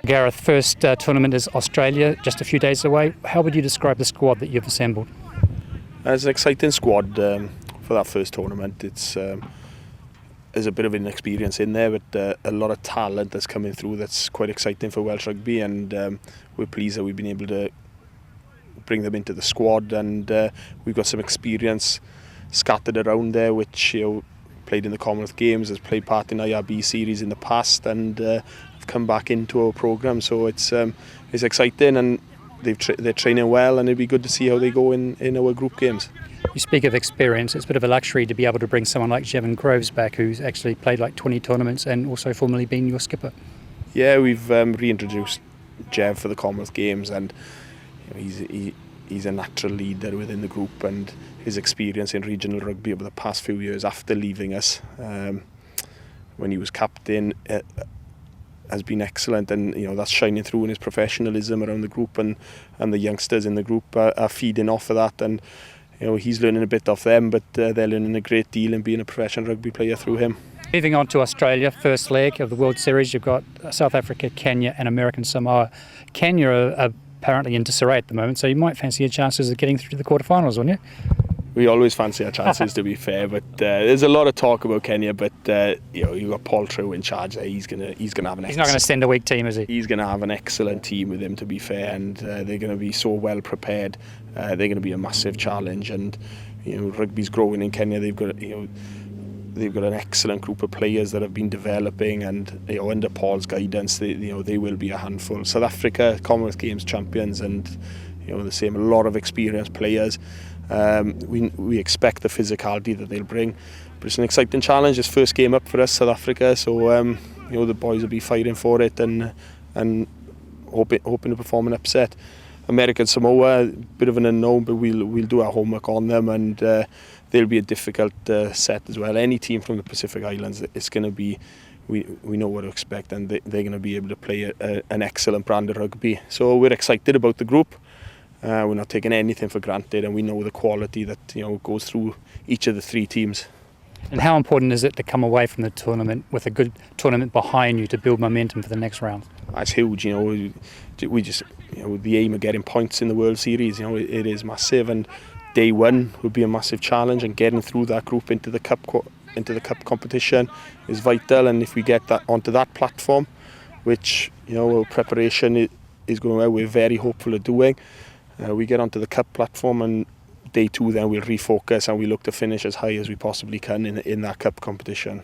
Gareth, first tournament is Australia, just a few days away. How would you describe the squad that you've assembled? It's an exciting squad for that first tournament. There's a bit of inexperience in there, but a lot of talent that's coming through that's quite exciting for Welsh rugby, and we're pleased that we've been able to bring them into the squad, and we've got some experience scattered around there, which played in the Commonwealth Games, has played part in IRB series in the past, and have come back into our programme. So it's exciting, and they're training well, and it'd be good to see how they go in our group games. You speak of experience. It's a bit of a luxury to be able to bring someone like Jevon Groves back, who's actually played like 20 tournaments and also formerly been your skipper. Yeah, we've reintroduced Jev for the Commonwealth Games, and he's a natural leader within the group, and his experience in regional rugby over the past few years after leaving us when he was captain has been excellent, and that's shining through in his professionalism around the group, and the youngsters in the group are feeding off of that, and he's learning a bit off them, but they're learning a great deal in being a professional rugby player through him. Moving on to Australia, first leg of the World Series, you've got South Africa, Kenya and American Samoa. Kenya are apparently in disarray at the moment, so you might fancy your chances of getting through to the quarterfinals, wouldn't you? We always fancy our chances, to be fair, but there's a lot of talk about Kenya, but you've got Paul Trew in charge there. He's gonna have an excellent... He's not going to send a weak team, is he? He's going to have an excellent team with him, to be fair, and they're going to be so well prepared. They're going to be a massive challenge, and rugby's growing in Kenya. They've got an excellent group of players that have been developing, and under Paul's guidance, they will be a handful. South Africa, Commonwealth Games champions, and the same, a lot of experienced players. We expect the physicality that they'll bring, but it's an exciting challenge. It's first game up for us, South Africa, so the boys will be fighting for it and hoping to perform an upset. American Samoa, a bit of an unknown, but we'll do our homework on them, and they'll be a difficult set as well. Any team from the Pacific Islands, it's going to be, we know what to expect, and they're going to be able to play an excellent brand of rugby. So we're excited about the group. We're not taking anything for granted, and we know the quality that goes through each of the three teams. And how important is it to come away from the tournament with a good tournament behind you to build momentum for the next round? That's huge. We just the aim of getting points in the World Series. It is massive, and day one would be a massive challenge, and getting through that group into the cup competition is vital. And if we get that onto that platform, which our preparation is going well, we're very hopeful of doing. We get onto the cup platform, and day two then we'll refocus, and we look to finish as high as we possibly can in that cup competition.